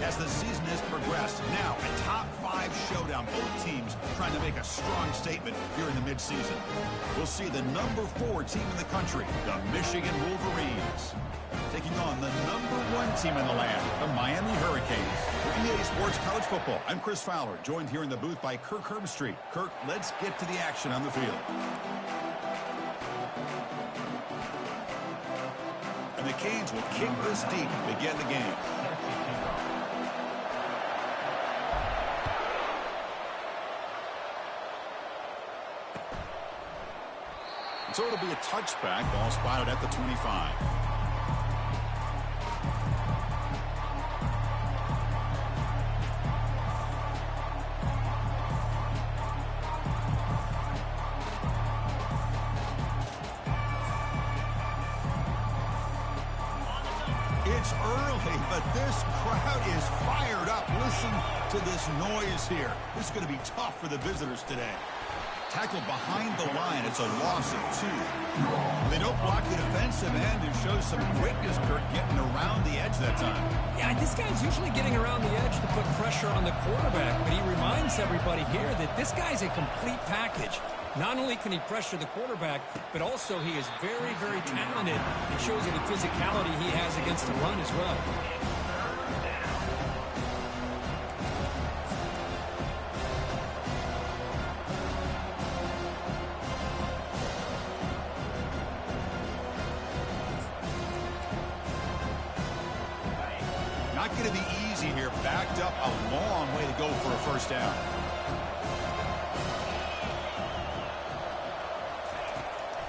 as the season has progressed. Now, a top-5 showdown. Both teams trying to make a strong statement here in the midseason. We'll see the number 4 team in the country, the Michigan Wolverines, taking on the number 1 team in the land, the Miami Hurricanes. For EA Sports College Football, I'm Chris Fowler, joined here in the booth by Kirk Herbstreit. Kirk, let's get to the action on the field. And the Canes will kick this deep to begin the game. So it'll be a touchback, ball spotted at the 25. It's early, but this crowd is fired up. Listen to this noise here. This is going to be tough for the visitors today. Tackled behind the line. It's a loss of 2. They don't block the defensive end and shows some quickness, Kirk, getting around the edge that time. Yeah, this guy's usually getting around the edge to put pressure on the quarterback, but he reminds everybody here that this guy's a complete package. Not only can he pressure the quarterback, but also he is very, very talented. It shows you the physicality he has against the run as well. Not going to be easy here. Backed up a long way to go for a first down.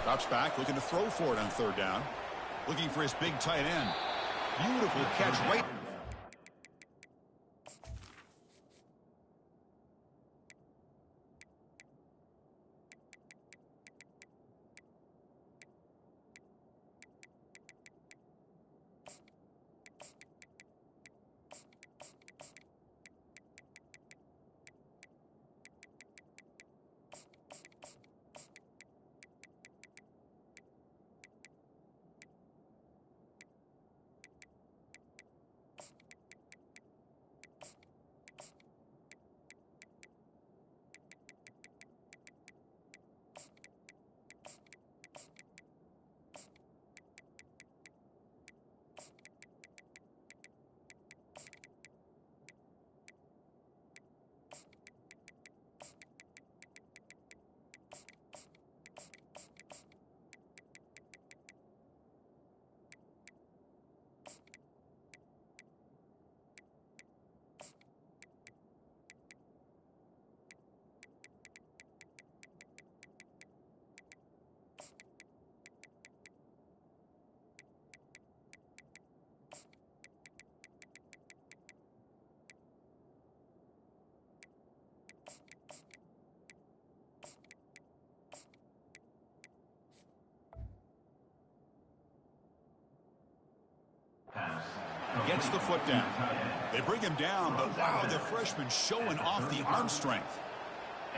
Drops back, looking to throw for it on 3rd down. Looking for his big tight end. Beautiful catch right. Gets the foot down. They bring him down, but wow, the freshman showing off the arm strength.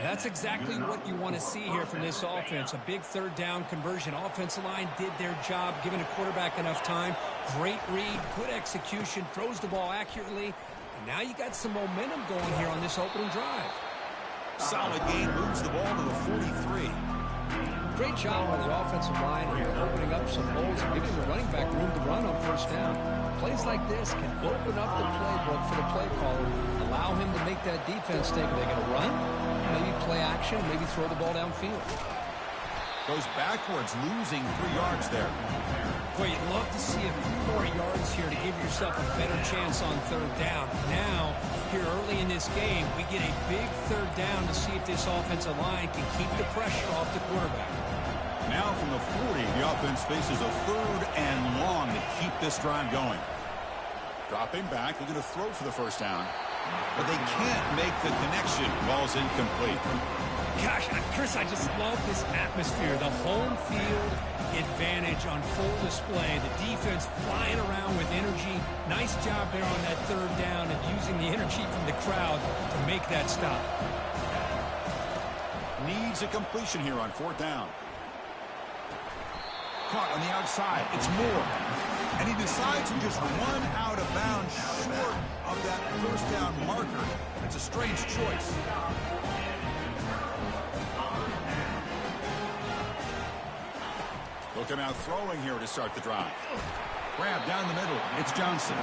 That's exactly what you want to see here from this offense. A big 3rd down conversion. Offensive line did their job, giving a quarterback enough time. Great read, good execution, throws the ball accurately. And now you got some momentum going here on this opening drive. Solid gain, moves the ball to the 43. Great job by the offensive line here, opening up some holes and giving the running back room to run on 1st down. Plays like this can open up the playbook for the play caller, allow him to make that defense think, are they going to run? Maybe play action, maybe throw the ball downfield. Goes backwards, losing 3 yards there. Boy, you'd love to see a few more yards here to give yourself a better chance on 3rd down. Now, here early in this game, we get a big 3rd down to see if this offensive line can keep the pressure off the quarterback. Now from the 40, the offense faces a 3rd and long to keep this drive going. Dropping back, looking to throw for the first down. But they can't make the connection. Ball's incomplete. Gosh, Chris, I just love this atmosphere. The home field advantage on full display. The defense flying around with energy. Nice job there on that 3rd down and using the energy from the crowd to make that stop. Needs a completion here on 4th down. Caught on the outside. It's Moore. And he decides to just run out of bounds short of that first down marker. It's a strange choice. They'll come out throwing here to start the drive. Grab down the middle. It's Johnson.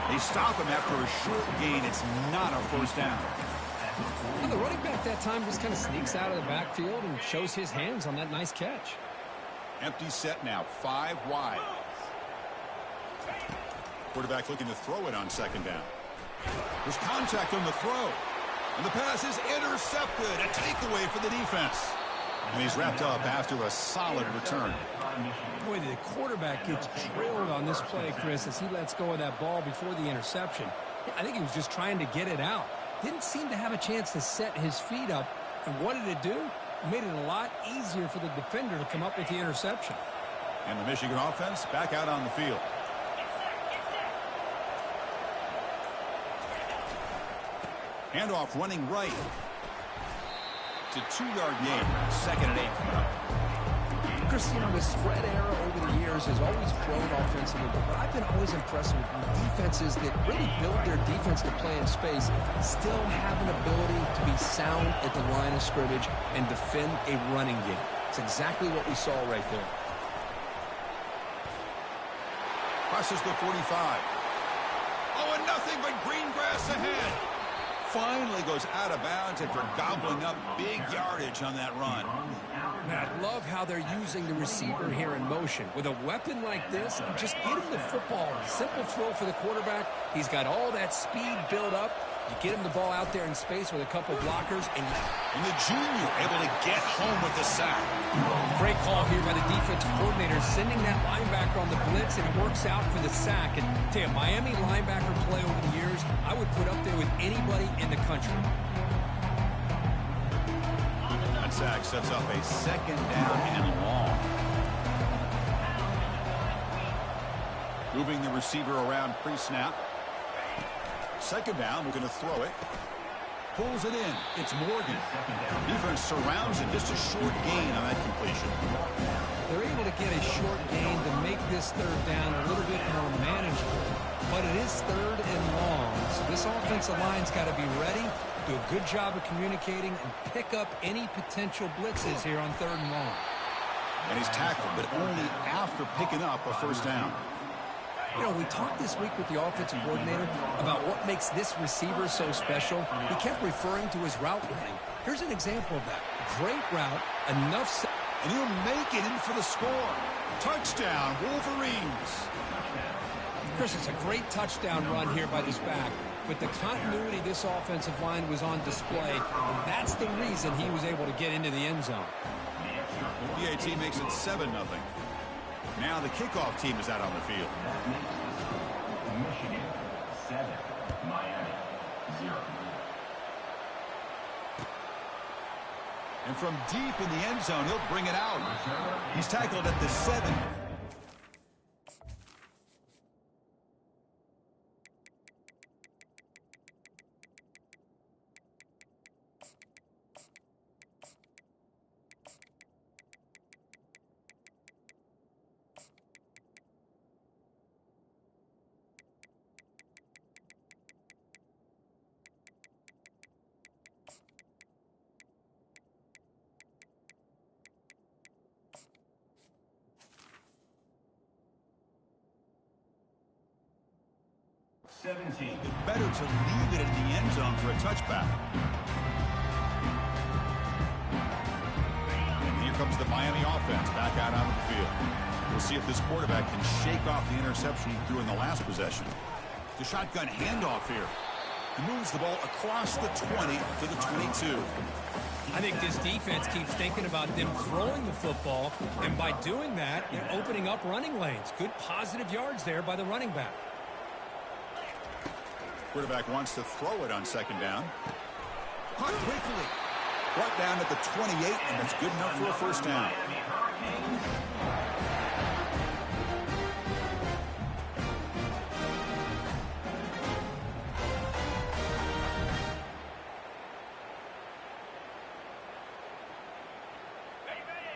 They stop him after a short gain. It's not a first down. Well, the running back that time just kind of sneaks out of the backfield and shows his hands on that nice catch. Empty set now, 5 wide. Quarterback looking to throw it on second down. There's contact on the throw. And the pass is intercepted. A takeaway for the defense. And he's wrapped up after a solid return. Boy, the quarterback gets drilled on this play, Chris, as he lets go of that ball before the interception. I think he was just trying to get it out. Didn't seem to have a chance to set his feet up. And what did it do? It made it a lot easier for the defender to come up with the interception. And the Michigan offense back out on the field. Handoff running right. It's a 2-yard gain. 2nd and 8. Chris, you know, the spread era over the years has always grown offensively, but what I've been always impressed with defenses that really build their defense to play in space still have an ability to be sound at the line of scrimmage and defend a running game. It's exactly what we saw right there. Crosses the 45. Oh, and nothing but green grass ahead. Finally goes out of bounds after gobbling up big yardage on that run. Man, I love how they're using the receiver here in motion. With a weapon like this, just get him the football. Simple throw for the quarterback. He's got all that speed built up. You get him the ball out there in space with a couple blockers. And the junior able to get home with the sack. Great call here by the defensive coordinator, sending that linebacker on the blitz, and it works out for the sack. And tell you, Miami linebacker play over the years, I would put up there with anybody in the country. That sack sets up a 2nd down and long. Moving the receiver around pre-snap. 2nd down, we're going to throw it. Pulls it in. It's Morgan. Defense surrounds it. Just a short gain on that completion. They're able to get a short gain to make this 3rd down a little bit more manageable. But it is 3rd and long. So this offensive line's got to be ready, do a good job of communicating, and pick up any potential blitzes here on 3rd and long. And he's tackled, but only after picking up a first down. You know, we talked this week with the offensive coordinator about what makes this receiver so special. He kept referring to his route running. Here's an example of that. Great route, enough... And he'll make it in for the score. Touchdown, Wolverines. Chris, it's a great touchdown run here by this back. But the continuity this offensive line was on display, and that's the reason he was able to get into the end zone. PAT makes it 7-0. Now the kickoff team is out on the field. Michigan 7, Miami 0. And from deep in the end zone, he'll bring it out. He's tackled at the 7. Better to leave it in the end zone for a touchback. And here comes the Miami offense back out onto the field. We'll see if this quarterback can shake off the interception he threw in the last possession. The shotgun handoff here. He moves the ball across the 20 to the 22. I think this defense keeps thinking about them throwing the football, and by doing that, they're opening up running lanes. Good positive yards there by the running back. Quarterback wants to throw it on 2nd down. Caught quickly. Brought down at the 28, and that's good enough for a first down.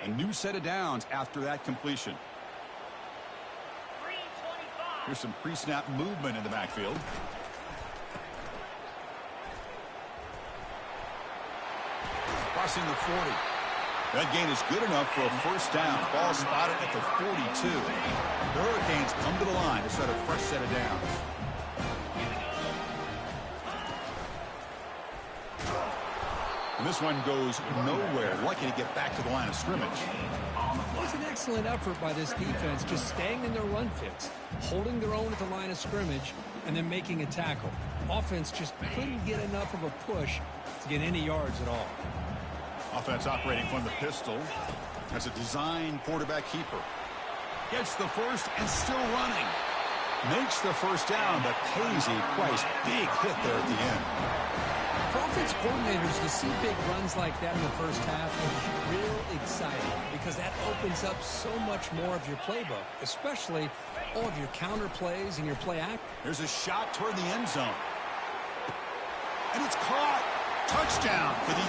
A new set of downs after that completion. Here's some pre-snap movement in the backfield. crossing the 40. That gain is good enough for a first down. Ball spotted at the 42. The Hurricanes come to the line to set a fresh set of downs. And this one goes nowhere. Lucky to get back to the line of scrimmage. It was an excellent effort by this defense, just staying in their run fits, holding their own at the line of scrimmage, and then making a tackle. Offense just couldn't get enough of a push to get any yards at all. Offense operating from the pistol as a design quarterback keeper. Gets the first and still running. Makes the first down, but pays a price. Big hit there at the end. For offense coordinators to see big runs like that in the first half is real exciting because that opens up so much more of your playbook, especially all of your counter plays and your play act. There's a shot toward the end zone. And it's caught. Touchdown for the U.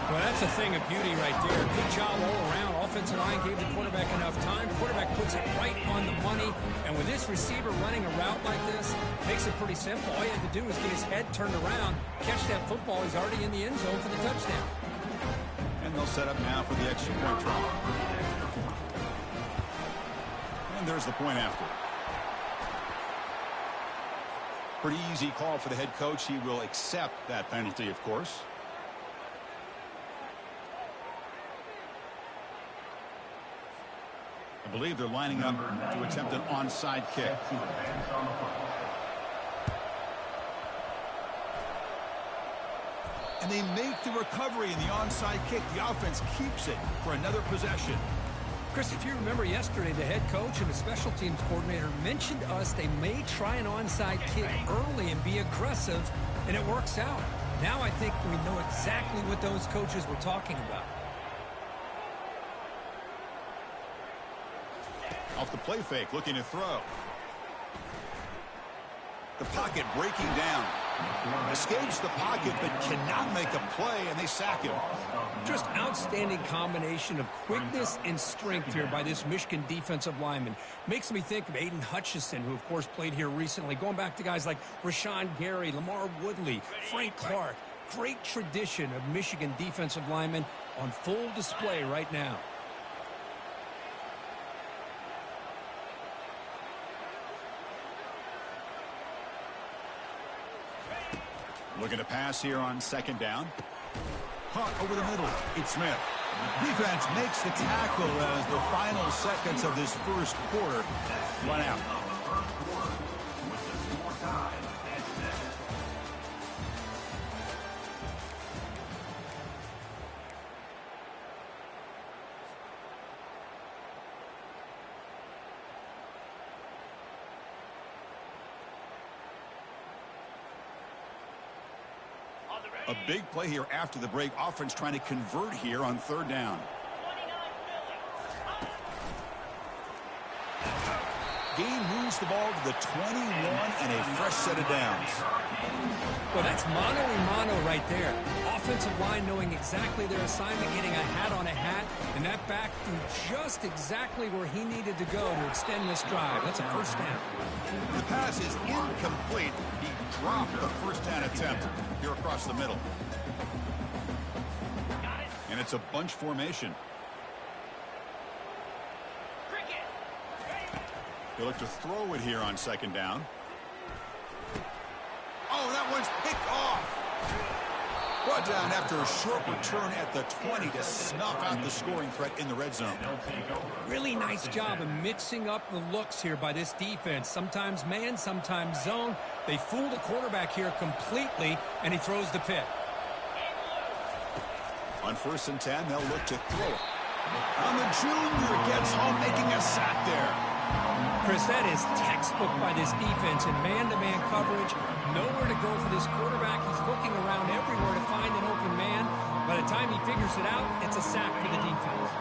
Well, that's a thing of beauty right there. Good job all around. Offensive line gave the quarterback enough time. Quarterback puts it right on the money. And with this receiver running a route like this, makes it pretty simple. All you have to do is get his head turned around, catch that football. He's already in the end zone for the touchdown. And they'll set up now for the extra point try. And there's the point after. Pretty easy call for the head coach. He will accept that penalty, of course. I believe they're lining up to attempt an onside kick. And they make the recovery in the onside kick. The offense keeps it for another possession. Chris, if you remember yesterday, the head coach and the special teams coordinator mentioned to us they may try an onside kick early and be aggressive, and it works out. Now I think we know exactly what those coaches were talking about. Off the play fake, looking to throw. The pocket breaking down. Escapes the pocket, but cannot make a play, and they sack him. Just outstanding combination of quickness and strength here by this Michigan defensive lineman. Makes me think of Aiden Hutchinson, who, of course, played here recently. Going back to guys like Rashawn Gary, Lamar Woodley, Frank Clark. Great tradition of Michigan defensive linemen on full display right now. Looking to pass here on second down. Caught over the middle. It's Smith. Defense makes the tackle as the final seconds of this first quarter run out. A big play here after the break. Offense trying to convert here on third down. Gain moves the ball to the 21 and a fresh set of downs. Well, that's mano-a-mano right there. Offensive line knowing exactly their assignment, getting a hat on a hat, and that back through just exactly where he needed to go to extend this drive. That's a first down. The pass is incomplete. He dropped the first down attempt here across the middle. And it's a bunch formation. They look to throw it here on second down. Oh, that one's picked off. Brought down after a short return at the 20 to snuff out the scoring threat in the red zone. Really nice job of mixing up the looks here by this defense. Sometimes man, sometimes zone. They fool the quarterback here completely, and he throws the pick. On 1st and 10, they'll look to throw it. And the junior gets home, making a sack there. Chris, that is textbook by this defense in man-to-man coverage. Nowhere to go for this quarterback. He's looking around everywhere to find an open man. By the time he figures it out, it's a sack for the defense.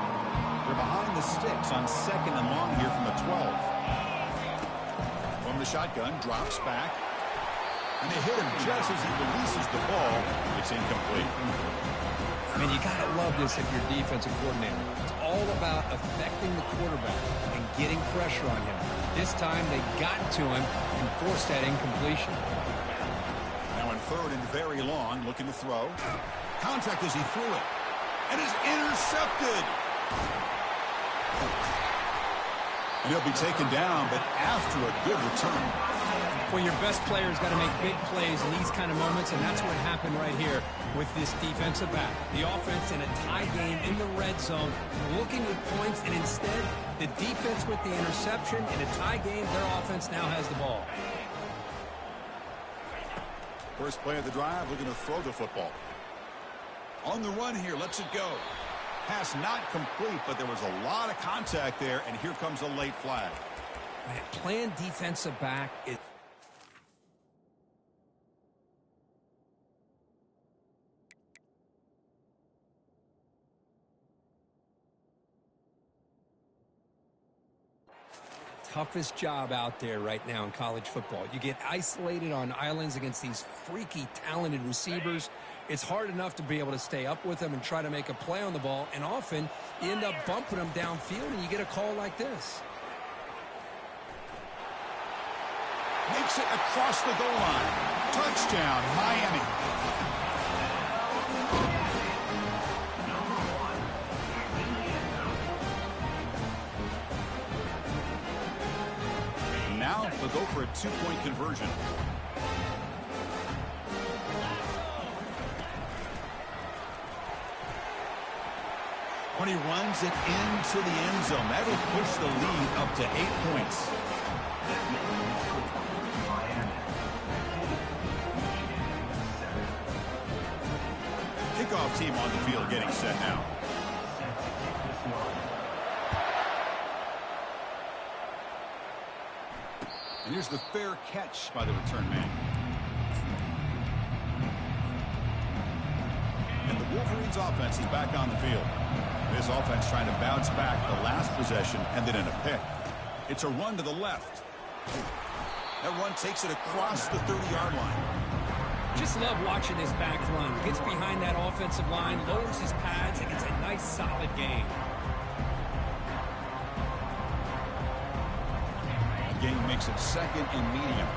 They're behind the sticks on second and long here from the 12. From the shotgun, drops back. And they hit him just as he releases the ball. It's incomplete. Man, you got to love this if you're a defensive coordinator. It's all about affecting the quarterback and getting pressure on him. This time they got to him and forced that incompletion. Now in 3rd and very long, looking to throw. Contact as he threw it. And is intercepted. And he'll be taken down, but after a good return. Well, your best player's got to make big plays in these kind of moments, and that's what happened right here with this defensive back. The offense in a tie game in the red zone, looking at points, and instead, the defense with the interception. In a tie game, their offense now has the ball. First play of the drive, looking to throw the football. On the run here, lets it go. Pass not complete, but there was a lot of contact there, and here comes a late flag. Man, playing defensive back is... toughest job out there right now in college football. You get isolated on islands against these freaky talented receivers. It's hard enough to be able to stay up with them and try to make a play on the ball, and often you end up bumping them downfield and you get a call like this. Makes it across the goal line. Touchdown, Miami. Now they'll go for a two-point conversion. When he runs it into the end zone, that'll push the lead up to 8 points. Kickoff team on the field getting set now. And here's the fair catch by the return man. And the Wolverines offense is back on the field. This offense trying to bounce back the last possession and then in a pick. It's a run to the left. That run takes it across the 30-yard line. Just love watching this back run. Gets behind that offensive line, lowers his pads, and gets a nice solid gain. Gain makes it second and medium.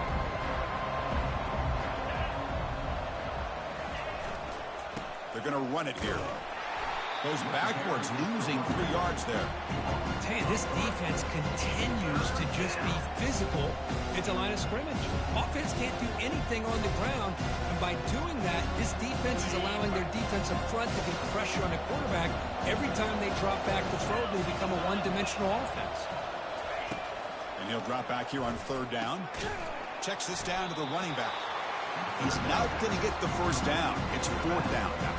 They're going to run it here. Goes backwards, losing 3 yards there. Hey, this defense continues to just be physical at the line of scrimmage. Offense can't do anything on the ground, and by doing that, this defense is allowing their defensive front to get pressure on the quarterback. Every time they drop back to throw, they become a one-dimensional offense. And he'll drop back here on third down. Checks this down to the running back. He's not going to get the first down. It's fourth down now.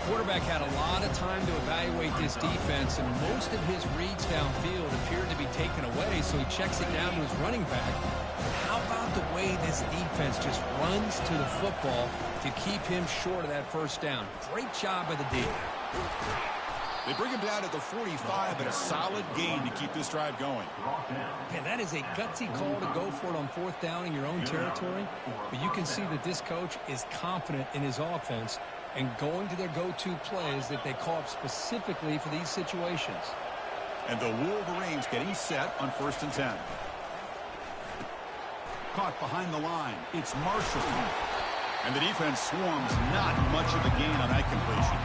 Quarterback had a lot of time to evaluate this defense, and most of his reads downfield appeared to be taken away, so he checks it down to his running back. But how about the way this defense just runs to the football to keep him short of that first down? Great job by the D. They bring him down at the 45, but a solid gain to keep this drive going. Man, that is a gutsy call to go for it on fourth down in your own territory, but you can see that this coach is confident in his offense and going to their go-to plays that they call up specifically for these situations. And the Wolverines getting set on 1st and 10. Caught behind the line. It's Marshall. And the defense swarms, not much of a gain on that completion.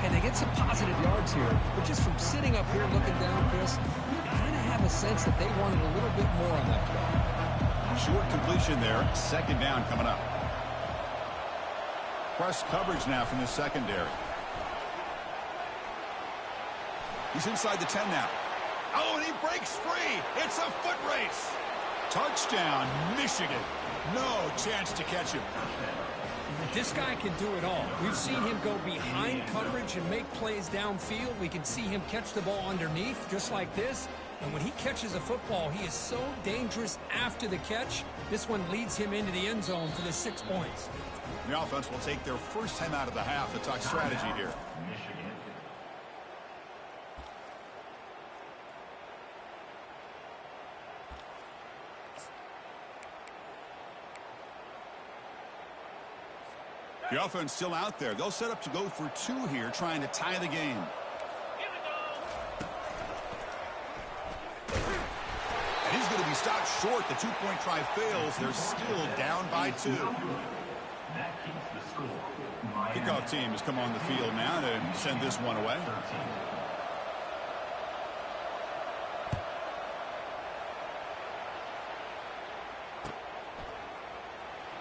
And they get some positive yards here, but just from sitting up here looking down, Chris, you kind of have a sense that they wanted a little bit more on that play. Short completion there. Second down coming up. Press coverage now from the secondary. He's inside the 10 now. Oh, and he breaks free. It's a foot race. Touchdown, Michigan. No chance to catch him. This guy can do it all. We've seen him go behind coverage and make plays downfield. We can see him catch the ball underneath just like this. And when he catches a football, he is so dangerous after the catch. This one leads him into the end zone for the 6 points. The offense will take their first time out of the half to talk strategy here. The offense still out there. They'll set up to go for 2 here, trying to tie the game. And he's going to be stopped short. The 2-point try fails. They're still down by 2. That keeps the score. Kickoff team has come on the field now to send this one away.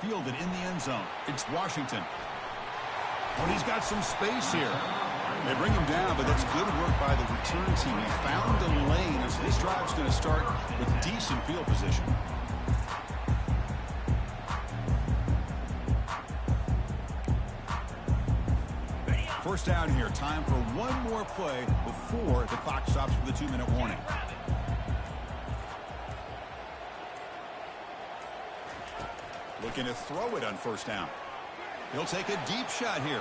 Fielded in the end zone. It's Washington. But he's got some space here. They bring him down, but that's good work by the return team. He found a lane, and so this drive's going to start with decent field position. First down here. Time for one more play before the clock stops for the 2-minute warning. Looking to throw it on first down. He'll take a deep shot here.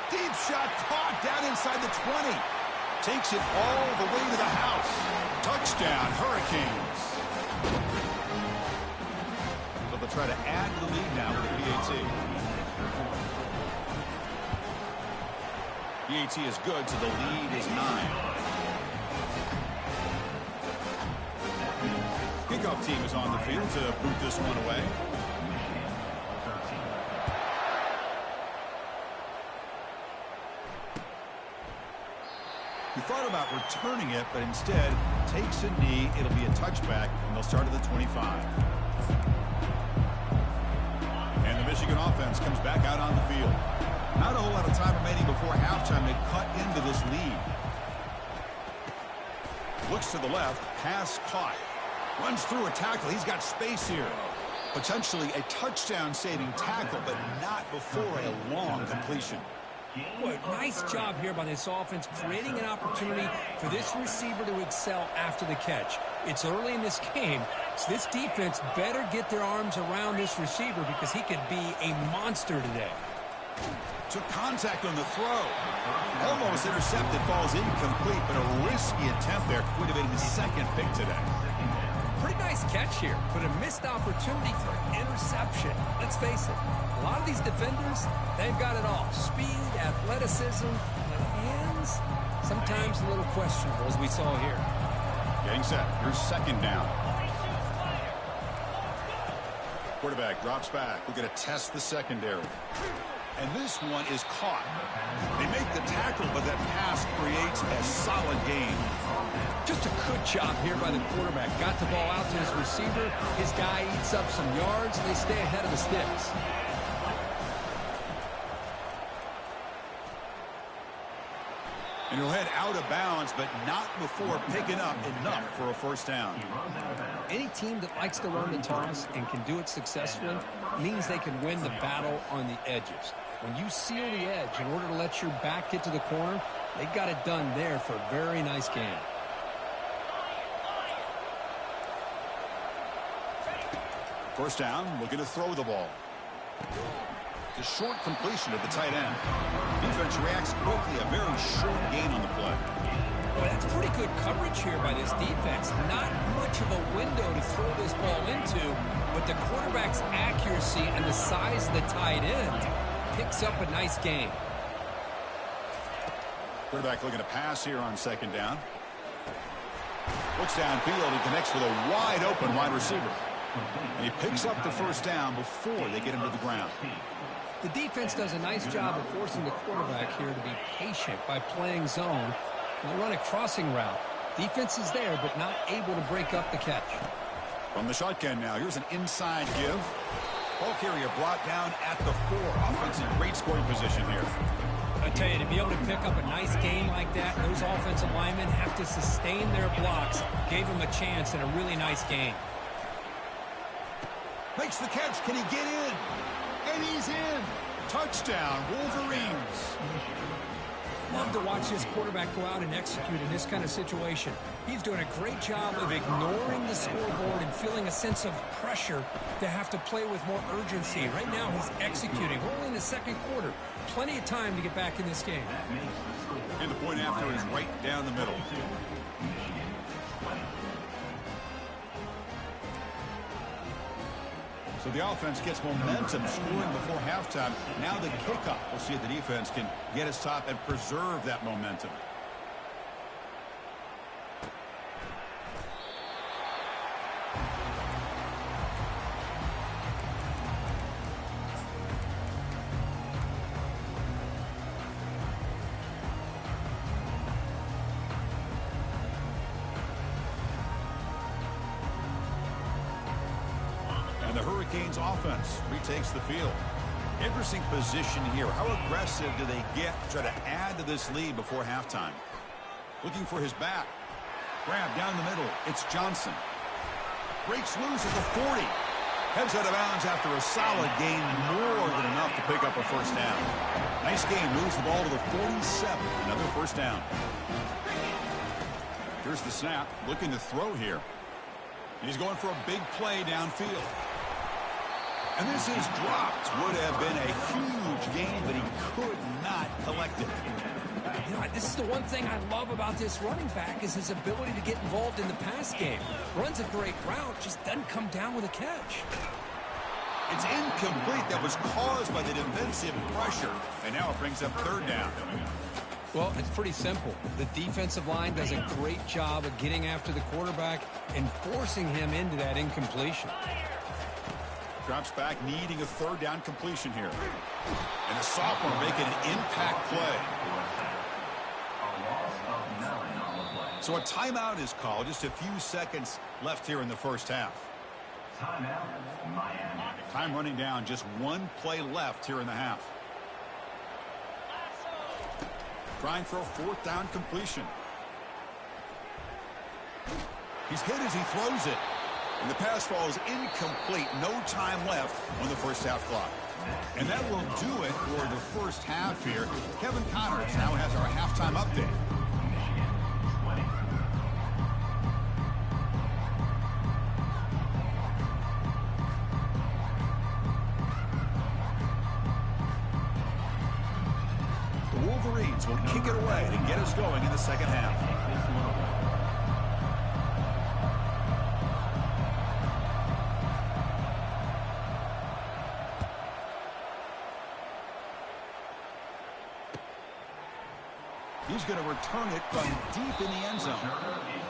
Deep shot caught down inside the 20. Takes it all the way to the house. Touchdown, Hurricanes. So they'll try to add to the lead now with the PAT. PAT is good, so the lead is 9. Kickoff team is on the field to boot this one away. He thought about returning it, but instead takes a knee. It'll be a touchback, and they'll start at the 25. And the Michigan offense comes back out on the field. Not a whole lot of time remaining before halftime to cut into this lead. Looks to the left, pass caught. Runs through a tackle. He's got space here. Potentially a touchdown-saving tackle, but not before a long completion. Boy, nice job here by this offense, creating an opportunity for this receiver to excel after the catch. It's early in this game, so this defense better get their arms around this receiver because he could be a monster today. Took contact on the throw. Almost intercepted, falls incomplete, but a risky attempt there. Would have been his second pick today. Pretty nice catch here, but a missed opportunity for interception. Let's face it, a lot of these defenders, they've got it all. Speed, athleticism, but hands, sometimes a little questionable, as we saw here. Getting set. Here's second down. Quarterback drops back. We're going to test the secondary. And this one is caught. They make the tackle, but that pass creates a solid gain. Just a good job here by the quarterback. Got the ball out to his receiver. His guy eats up some yards. They stay ahead of the sticks. And he'll head out of bounds, but not before picking up enough for a first down. Any team that likes to run the toss and can do it successfully means they can win the battle on the edges. When you seal the edge in order to let your back get to the corner, they got it done there for a very nice game. First down, looking to throw the ball. The short completion of the tight end. Defense reacts quickly, a very short gain on the play. Well, that's pretty good coverage here by this defense. Not much of a window to throw this ball into, but the quarterback's accuracy and the size of the tight end picks up a nice gain. Quarterback looking to pass here on second down. Looks downfield and connects with a wide open wide receiver. And he picks up the first down before they get him to the ground. The defense does a nice job of forcing the quarterback here to be patient by playing zone. They run a crossing route. Defense is there, but not able to break up the catch. From the shotgun now, here's an inside give. Ball carrier brought down at the 4. Offense in great scoring position here. I tell you, to be able to pick up a nice game like that, those offensive linemen have to sustain their blocks. Gave him a chance in a really nice game. Makes the catch. Can he get in? And he's in. Touchdown, Wolverines. Love to watch this quarterback go out and execute in this kind of situation. He's doing a great job of ignoring the scoreboard and feeling a sense of pressure to have to play with more urgency. Right now, he's executing. We're only in the second quarter. Plenty of time to get back in this game. And the point after is right down the middle. So the offense gets momentum, scoring before halftime. Now the kickoff. We'll see if the defense can get his top and preserve that momentum. Hurricanes offense retakes the field. Interesting position here. How aggressive do they get to try to add to this lead before halftime? Looking for his back. Grab down the middle. It's Johnson. Breaks loose at the 40. Heads out of bounds after a solid gain, more than enough to pick up a first down. Nice game. Moves the ball to the 47. Another first down. Here's the snap. Looking to throw here. He's going for a big play downfield. And this is dropped. Would have been a huge gain, but he could not collect it. You know, this is the one thing I love about this running back is his ability to get involved in the pass game. Runs a great route, just doesn't come down with a catch. It's incomplete. That was caused by the defensive pressure. And now it brings up third down. Well, it's pretty simple. The defensive line does a great job of getting after the quarterback and forcing him into that incompletion. Drops back, needing a third down completion here. And the sophomore making an impact play. So a timeout is called. Just a few seconds left here in the first half. Timeout, Miami. Time running down. Just one play left here in the half. Trying for a fourth down completion. He's hit as he throws it. And the pass falls incomplete. No time left on the first half clock. And that will do it for the first half here. Kevin Connors now has our halftime update. The Wolverines will kick it away to get us going in the second half. He's going to return it from deep in the end zone.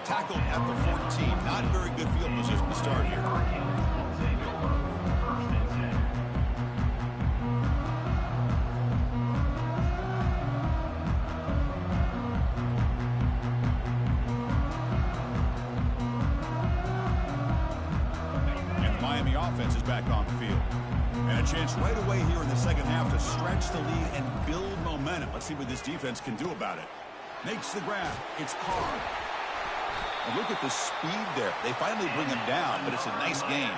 Tackled at the 14. Not very good field position to start here. And the Miami offense is back on the field. And a chance right away here in the second half to stretch the lead and build momentum. Let's see what this defense can do about it. Makes the grab. It's Carr. And look at the speed there. They finally bring him down, but it's a nice game.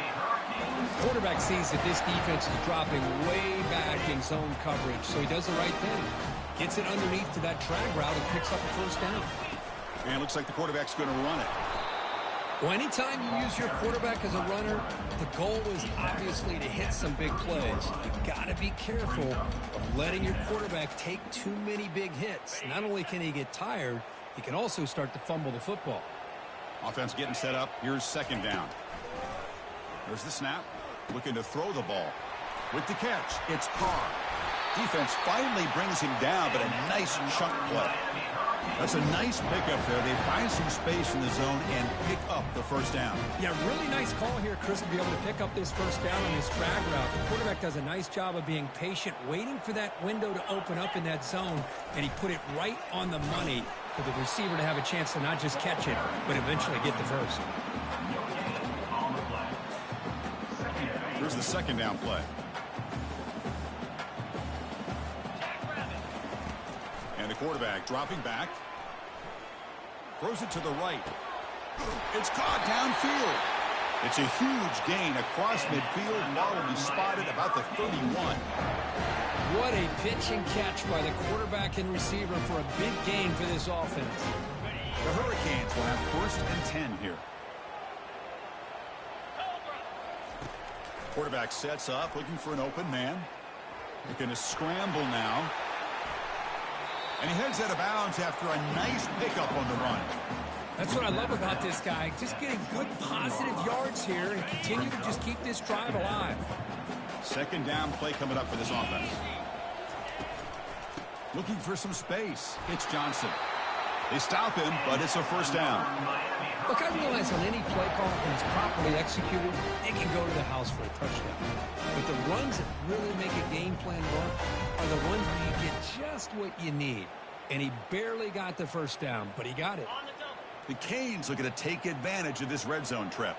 Quarterback sees that this defense is dropping way back in zone coverage, so he does the right thing. Gets it underneath to that drag route and picks up a first down. And it looks like the quarterback's going to run it. Well, anytime you use your quarterback as a runner, the goal is obviously to hit some big plays. You've got to be careful of letting your quarterback take too many big hits. Not only can he get tired, he can also start to fumble the football. Offense getting set up. Here's second down. There's the snap. Looking to throw the ball. With the catch, it's Carr. Defense finally brings him down, but a nice chunk play. That's a nice pickup there. They find some space in the zone and pick up the first down. Yeah, really nice call here, Chris, to be able to pick up this first down on this drag route. The quarterback does a nice job of being patient, waiting for that window to open up in that zone, and he put it right on the money for the receiver to have a chance to not just catch it, but eventually get the first. Here's the second down play. And the quarterback dropping back. Throws it to the right. It's caught downfield. It's a huge gain across midfield. Ball will be spotted about the 31. What a pitch and catch by the quarterback and receiver for a big gain for this offense. The Hurricanes will have first and 10 here. Quarterback sets up, looking for an open man. They're going to scramble now. And he heads out of bounds after a nice pickup on the run. That's what I love about this guy. Just getting good positive yards here and continue to just keep this drive alive. Second down play coming up for this offense. Looking for some space. It's Johnson. They stop him, but it's a first down. Look, I realize on any play call, when it's properly executed, it can go to the house for a touchdown. But the runs that really make a game plan work are the ones where you get just what you need. And he barely got the first down, but he got it. The Canes looking to take advantage of this red zone trip.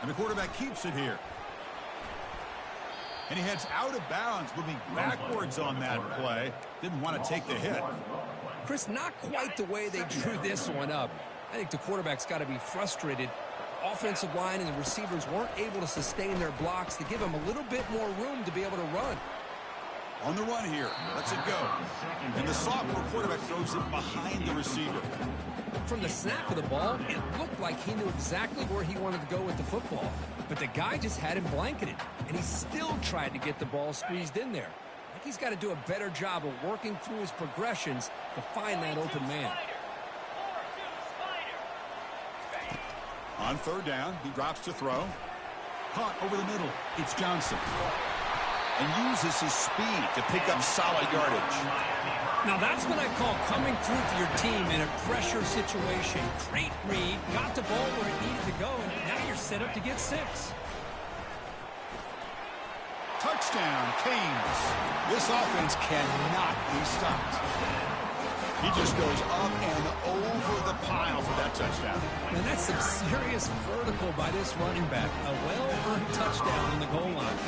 And the quarterback keeps it here. And he heads out of bounds, moving backwards on that play. Didn't want to take the hit. Chris, not quite the way they drew this one up. I think the quarterback's got to be frustrated. Offensive line and the receivers weren't able to sustain their blocks to give him a little bit more room to be able to run. On the run here. Lets it go. And the sophomore quarterback throws it behind the receiver. From the snap of the ball, it looked like he knew exactly where he wanted to go with the football. But the guy just had him blanketed, and he still tried to get the ball squeezed in there. I think he's got to do a better job of working through his progressions to find that open man. On third down, he drops to throw. Caught over the middle. It's Johnson. And uses his speed to pick up solid yardage. Now that's what I call coming through for your team in a pressure situation. Great read, got the ball where it needed to go, and now you're set up to get 6. Touchdown, Canes. This offense cannot be stopped. He just goes up and over the pile for that touchdown. And that's some serious vertical by this running back. A well-earned touchdown on the goal line.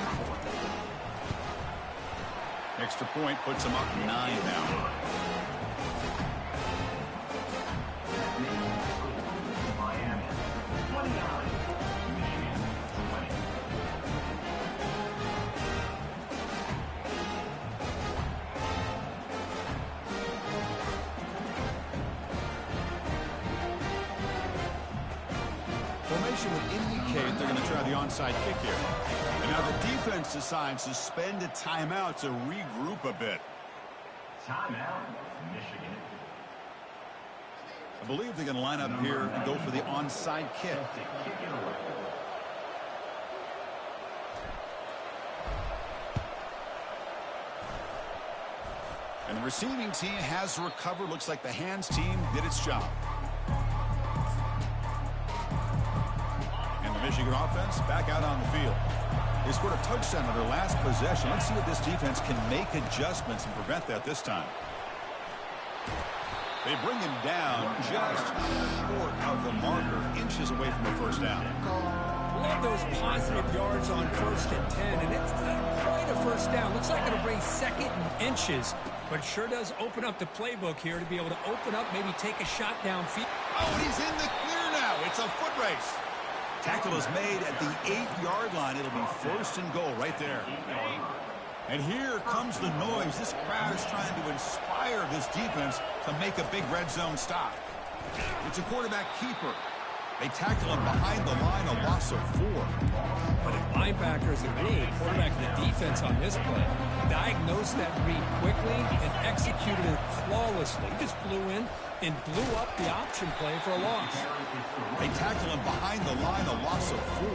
Extra point puts him up 9 now. Miami 29, Michigan 20. Formation would indicate they're going to try the onside kick here. And now the defense decides to spend a timeout to regroup a bit. Timeout, Michigan. I believe they're going to line up here and go for the onside kick. To kick it away. And the receiving team has recovered. Looks like the hands team did its job. And the Michigan offense back out on the field. They scored a touchdown on their last possession. Let's see if this defense can make adjustments and prevent that this time. They bring him down just short of the marker, inches away from the first down. Love those positive yards on 1st and 10, and it's quite a first down. Looks like it'll bring 2nd and inches, but it sure does open up the playbook here to be able to open up, maybe take a shot downfield. Oh, and he's in the clear now. It's a foot race. Tackle is made at the 8-yard line. It'll be 1st and goal right there. And here comes the noise. This crowd is trying to inspire this defense to make a big red zone stop. It's a quarterback keeper. They tackle him behind the line, a loss of 4. But the linebackers and really the quarterback of the defense on this play diagnosed that read quickly and executed it flawlessly. He just flew in and blew up the option play for a loss. They tackle him behind the line, a loss of 4.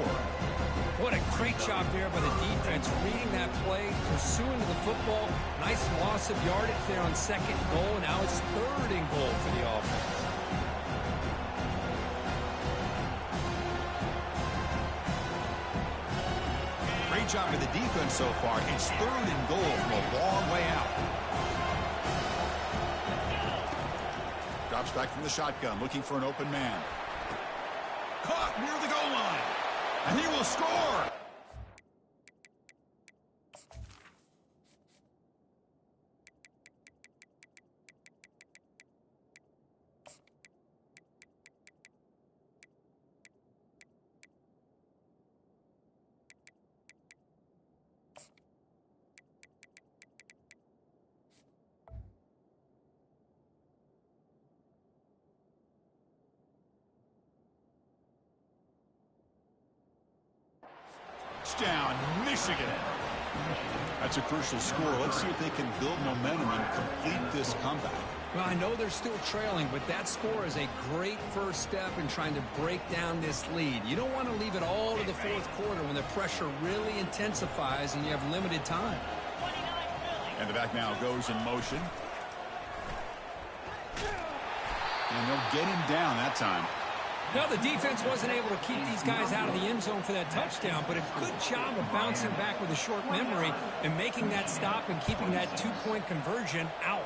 What a great job there by the defense, reading that play, pursuing the football. Nice loss of yardage there on 2nd goal. Now it's 3rd and goal for the offense. Great job by the defense so far. It's 3rd and goal from a long way out. Drops back from the shotgun, looking for an open man. Caught near the goal line. And he will score. Touchdown, Michigan. That's a crucial score. Let's see if they can build momentum and complete this comeback. Well, I know they're still trailing, but that score is a great first step in trying to break down this lead. You don't want to leave it all to the 4th quarter when the pressure really intensifies and you have limited time. And the back now goes in motion. And they'll get him down that time. Now, the defense wasn't able to keep these guys out of the end zone for that touchdown, but a good job of bouncing back with a short memory and making that stop and keeping that 2-point conversion out.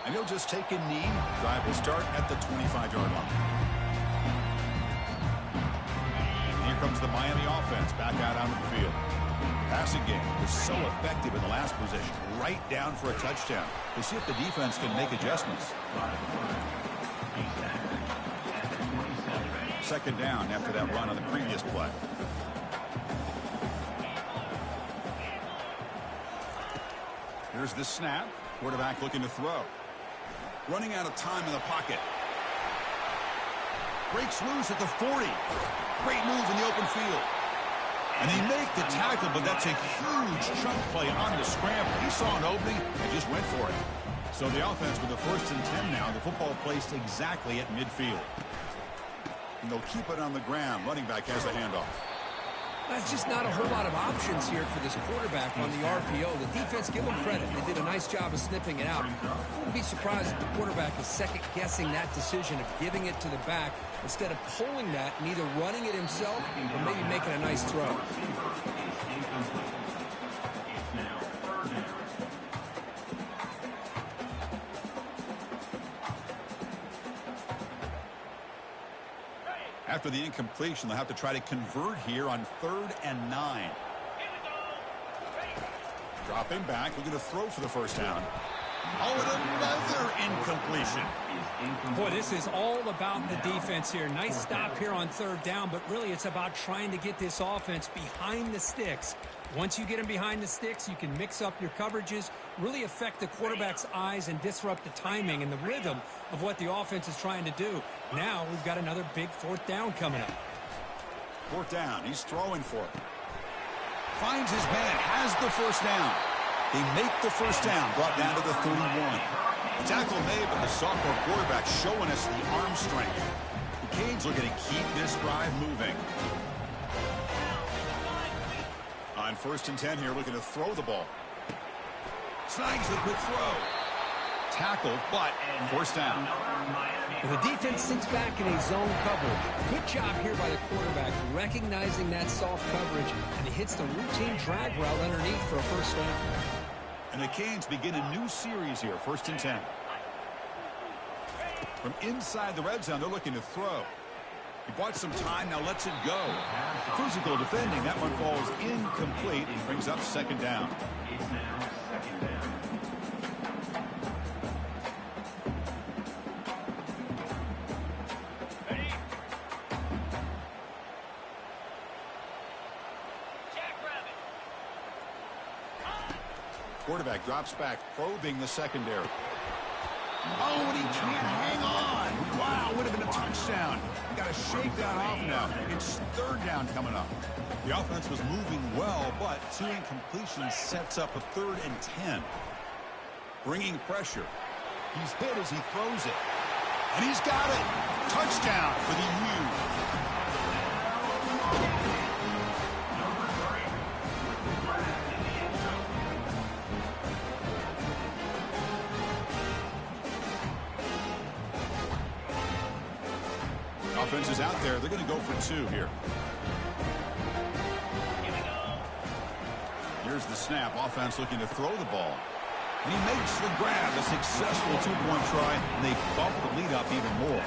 And he'll just take a knee. Drive will start at the 25-yard line. here comes the Miami offense back out onto the field. Passing game was so effective in the last possession, right down for a touchdown. To see if the defense can make adjustments. Second down after that run on the previous play. Here's the snap. Quarterback looking to throw. Running out of time in the pocket. Breaks loose at the 40. Great move in the open field. And they make the tackle, but that's a huge chunk play on the scramble. He saw an opening and just went for it. So the offense with the 1st and 10 now. The football placed exactly at midfield. And they'll keep it on the ground. Running back has the handoff. That's just not a whole lot of options here for this quarterback on the RPO. The defense, give them credit. They did a nice job of sniffing it out. I wouldn't be surprised if the quarterback is second-guessing that decision of giving it to the back instead of pulling that and either running it himself or maybe making a nice throw. After the incompletion, they'll have to try to convert here on 3rd and 9. Dropping back, looking to throw for the first down. Oh, and another incompletion. Boy, this is all about the defense here. Nice stop here on 3rd down, but really it's about trying to get this offense behind the sticks. Once you get them behind the sticks, you can mix up your coverages, really affect the quarterback's eyes and disrupt the timing and the rhythm of what the offense is trying to do. Now we've got another big 4th down coming up. 4th down, he's throwing for it. Finds his man, has the first down. They make the first down, brought down to the 31. The tackle made, but the sophomore quarterback showing us the arm strength. The Canes looking to keep this drive moving. On 1st and 10 here, looking to throw the ball. Snags the quick throw. Tackle, but first down. The defense sits back in a zone coverage. Good job here by the quarterback, recognizing that soft coverage, and he hits the routine drag route underneath for a first down. And the Canes begin a new series here, 1st and 10. From inside the red zone, they're looking to throw. He bought some time, now lets it go. Physical defending, that one falls incomplete. Brings up 2nd down. It's now 2nd down. Quarterback drops back, probing the secondary. Oh, and he can't hang on. Wow, would have been a touchdown. Got to shake that off now. It's 3rd down coming up. The offense was moving well, but 2 incompletions sets up a 3rd and 10. Bringing pressure. He's hit as he throws it. And he's got it. Touchdown for the U. Offense is out there. They're going to go for 2 here. Here's the snap. Offense looking to throw the ball. And he makes the grab. A successful 2-point try. And they bump the lead up even more.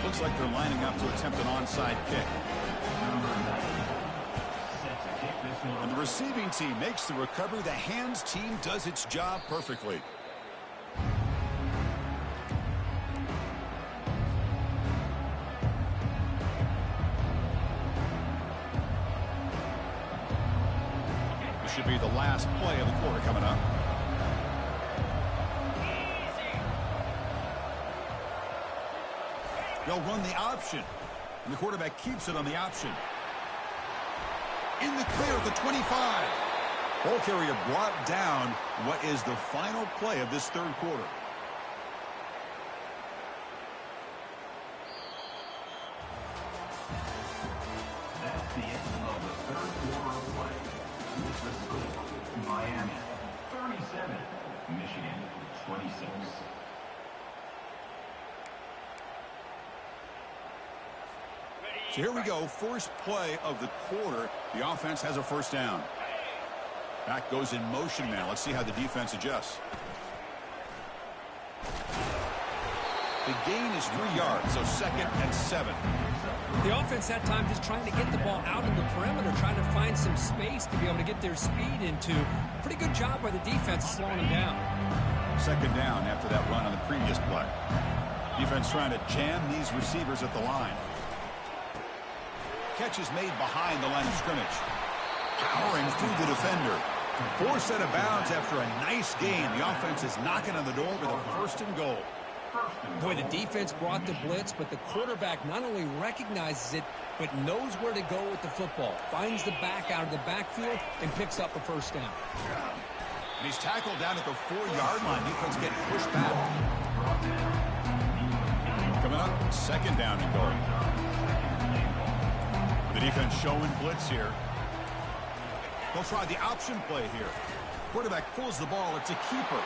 Looks like they're lining up to attempt an onside kick. And the receiving team makes the recovery. The hands team does its job perfectly. Should be the last play of the quarter coming up. They'll run the option. And the quarterback keeps it on the option. In the clear at the 25. Ball carrier brought down. What is the final play of this 3rd quarter? That's the end of the 3rd quarter of play. With the score, Miami 37, Michigan 26. So here we go. First play of the quarter. The offense has a first down. Back goes in motion now. Let's see how the defense adjusts. The gain is 3 yards, so 2nd and 7. The offense that time just trying to get the ball out in the perimeter, trying to find some space to be able to get their speed into. Pretty good job by the defense slowing them down. 2nd down after that run on the previous play. Defense trying to jam these receivers at the line. Catch is made behind the line of scrimmage. Powering through the defender. Forced out of bounds after a nice gain. The offense is knocking on the door with a 1st and goal. Boy, the defense brought the blitz, but the quarterback not only recognizes it, but knows where to go with the football. Finds the back out of the backfield and picks up a 1st down. And he's tackled down at the 4-yard line. Defense getting pushed back. Coming up, 2nd down and goal. The defense showing blitz here. They'll try the option play here. Quarterback pulls the ball. It's a keeper.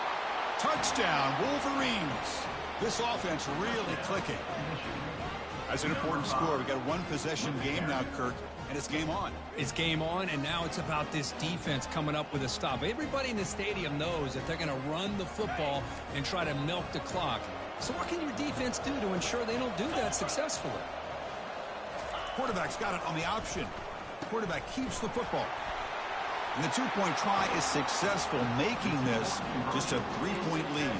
Touchdown, Wolverines. This offense really clicking. That's an important score. We've got a 1-possession game now, Kirk, and it's game on. It's game on, and now it's about this defense coming up with a stop. Everybody in the stadium knows that they're going to run the football and try to milk the clock. So what can your defense do to ensure they don't do that successfully? Quarterback's got it on the option. Quarterback keeps the football. And the 2-point try is successful, making this just a 3-point lead.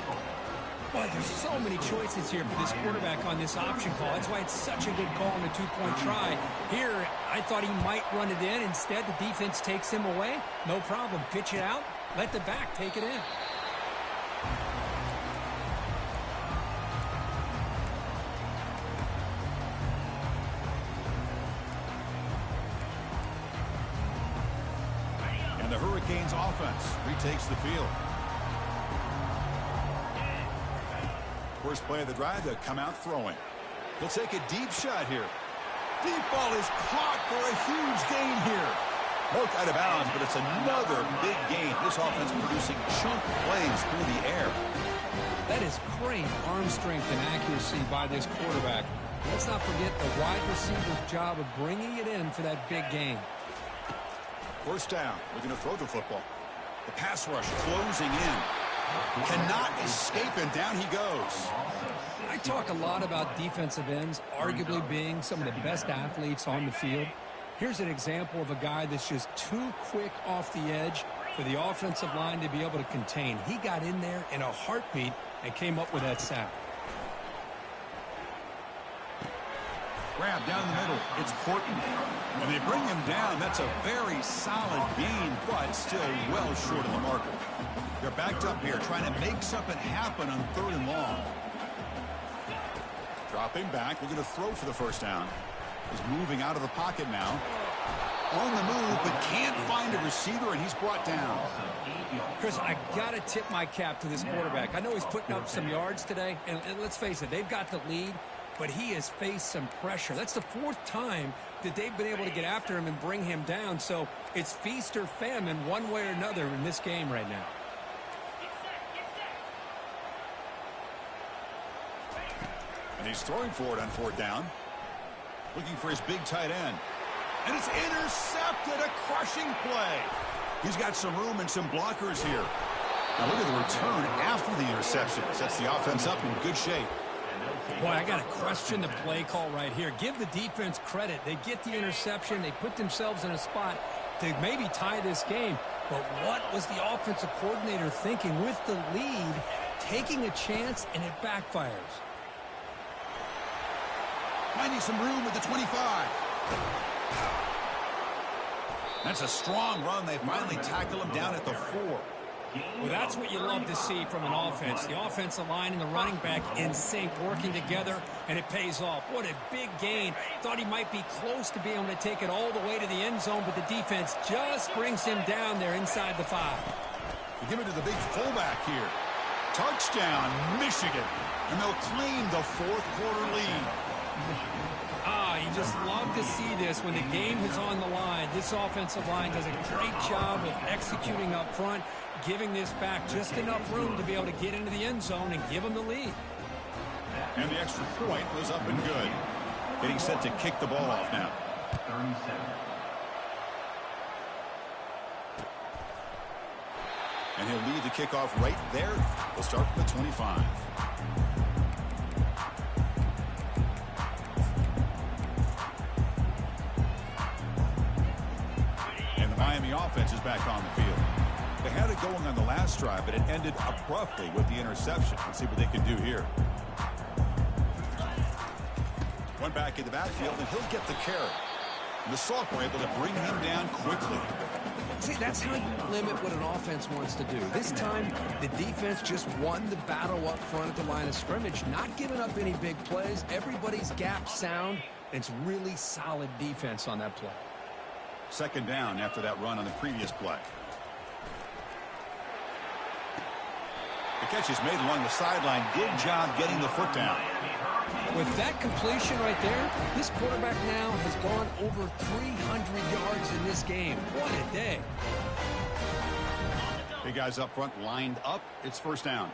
Boy, there's so many choices here for this quarterback on this option call. That's why it's such a good call on the 2-point try. Here, I thought he might run it in. Instead, the defense takes him away. No problem. Pitch it out. Let the back take it in. And the Hurricanes offense retakes the field. First play of the drive, they'll come out throwing. They'll take a deep shot here. Deep ball is caught for a huge gain here. Poked out of bounds, but it's another big gain. This offense producing chunk plays through the air. That is great arm strength and accuracy by this quarterback. Let's not forget the wide receiver's job of bringing it in for that big gain. 1st down. Looking to throw the football. The pass rush closing in. Cannot escape, and down he goes. I talk a lot about defensive ends arguably being some of the best athletes on the field. Here's an example of a guy that's just too quick off the edge for the offensive line to be able to contain. He got in there in a heartbeat and came up with that sack. Grab down the middle. It's Portland. And they bring him down. That's a very solid gain, but still well short of the marker. They're backed up here, trying to make something happen on 3rd and long. Dropping back, looking to throw for the 1st down. He's moving out of the pocket now. On the move, but can't find a receiver, and he's brought down. Chris, I got to tip my cap to this quarterback. I know he's putting up some yards today, and let's face it, they've got the lead, but he has faced some pressure. That's the 4th time that they've been able to get after him and bring him down. So it's feast or famine one way or another in this game right now. And he's throwing for it on 4th down. Looking for his big tight end. And it's intercepted, a crushing play. He's got some room and some blockers here. Now look at the return after the interception. Sets the offense up in good shape. Boy, I got to question the play call right here. Give the defense credit. They get the interception. They put themselves in a spot to maybe tie this game. But what was the offensive coordinator thinking with the lead, taking a chance, and it backfires? Finding some room with the 25. That's a strong run. They finally tackle him down at the 4. Well, that's what you love to see from an offense. The offensive line and the running back in sync, working together, and it pays off. What a big gain. Thought he might be close to being able to take it all the way to the end zone, but the defense just brings him down there inside the 5. They give it to the big fullback here. Touchdown, Michigan. And they'll claim the 4th quarter lead. You just love to see this when the game is on the line. This offensive line does a great job of executing up front, giving this back just enough room to be able to get into the end zone and give them the lead. And the extra point was up and good. Getting set to kick the ball off now. 37. And he'll lead the kickoff right there. We'll start from the 25. offense is back on the field. They had it going on the last drive, but it ended abruptly with the interception. Let's see what they can do here. One back in the backfield, and he'll get the carry. And the Salk were able to bring him down quickly. See, that's how you limit what an offense wants to do. This time, the defense just won the battle up front at the line of scrimmage, not giving up any big plays. Everybody's gap sound. It's really solid defense on that play. Second down after that run on the previous play. The catch is made along the sideline. Good job getting the foot down. With that completion right there, this quarterback now has gone over 300 yards in this game. What a day. Big guys up front lined up. It's first down.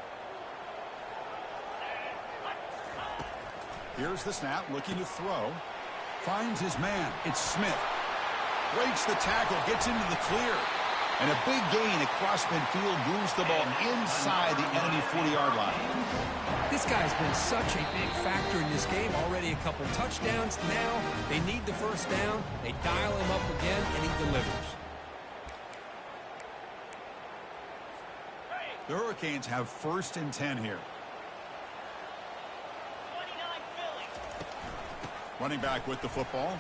Here's the snap, looking to throw. Finds his man. It's Smith. Breaks the tackle, gets into the clear. And a big gain across midfield, moves the ball inside the enemy 40-yard line. This guy's been such a big factor in this game. Already a couple touchdowns. Now they need the first down. They dial him up again, and he delivers. The Hurricanes have first and 10 here. Running back with the football.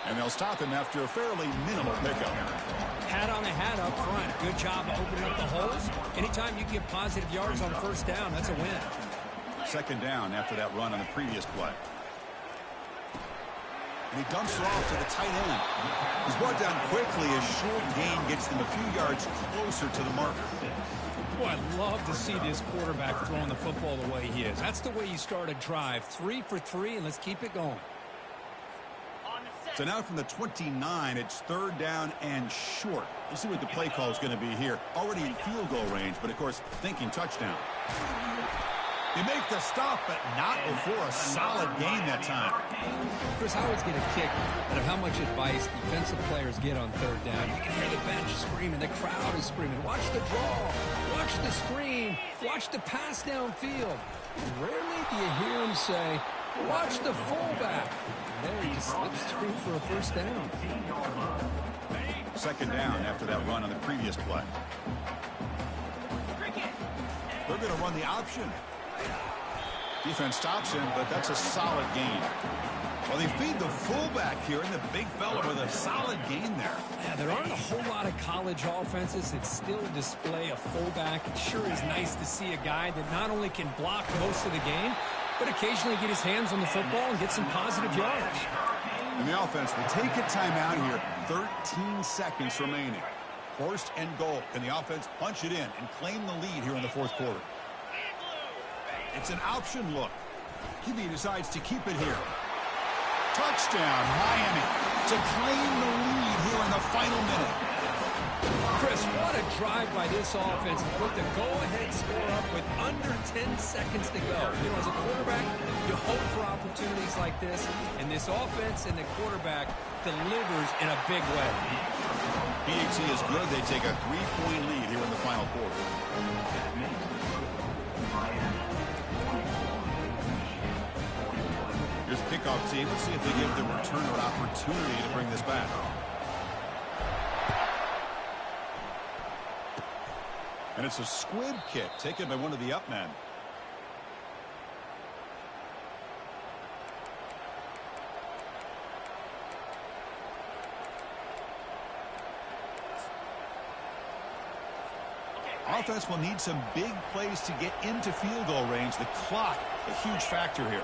And they'll stop him after a fairly minimal pickup. Hat on a hat up front. Good job of opening up the holes. Anytime you get positive yards on first down, that's a win. Second down after that run on the previous play. And he dumps it off to the tight end. He's brought down quickly. A short gain gets them a few yards closer to the marker. Boy, I'd love to see this quarterback throwing the football the way he is. That's the way you start a drive. 3 for 3, and let's keep it going. So now from the 29, it's third down and short. We'll see what the play call is going to be here. Already in field goal range, but of course, thinking touchdown. They make the stop, but not before a solid gain that time. Chris, I always get a kick out of how much advice defensive players get on third down. You can hear the bench screaming. The crowd is screaming. Watch the draw. Watch the screen. Watch the pass downfield. Rarely do you hear them say, watch the fullback. There he just slips through for a first down. Second down after that run on the previous play. They're going to run the option. Defense stops him, but that's a solid gain. Well, they feed the fullback here, and the big fella with a solid gain there. Yeah, there aren't a whole lot of college offenses that still display a fullback. It sure is nice to see a guy that not only can block most of the game, but occasionally get his hands on the football and get some positive yards. And the offense will take a timeout here. 13 seconds remaining. First and goal. Can the offense punch it in and claim the lead here in the fourth quarter? It's an option look. Kibbe decides to keep it here. Touchdown, Miami, to claim the lead here in the final minute. Chris, what a drive by this offense to put the go-ahead score up with under 10 seconds to go. You know, as a quarterback, you hope for opportunities like this, and this offense and the quarterback delivers in a big way. PAT is good. They take a 3-point lead here in the final quarter. Here's the kickoff team. Let's see if they give the returner an opportunity to bring this back. And it's a squib kick taken by one of the up men. Offense will need some big plays to get into field goal range. The clock, a huge factor here.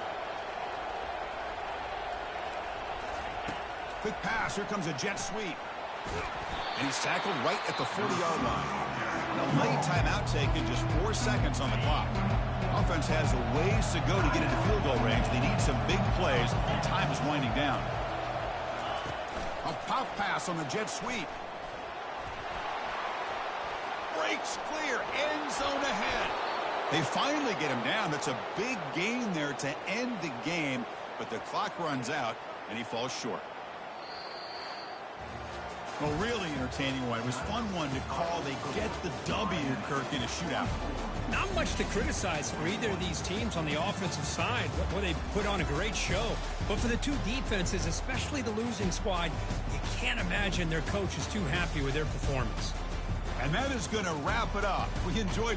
Quick pass. Here comes a jet sweep. And he's tackled right at the 40-yard line. And a late timeout taken, just 4 seconds on the clock. Offense has a ways to go to get into field goal range. They need some big plays, and time is winding down. A pop pass on the jet sweep. Breaks clear, end zone ahead. They finally get him down. That's a big gain there to end the game, but the clock runs out, and he falls short. Well, really entertaining one. It was fun one to call. They get the W, Kirk, in a shootout. Not much to criticize for either of these teams on the offensive side. Well, they put on a great show. But for the two defenses, especially the losing squad, you can't imagine their coach is too happy with their performance. And that is going to wrap it up. We enjoyed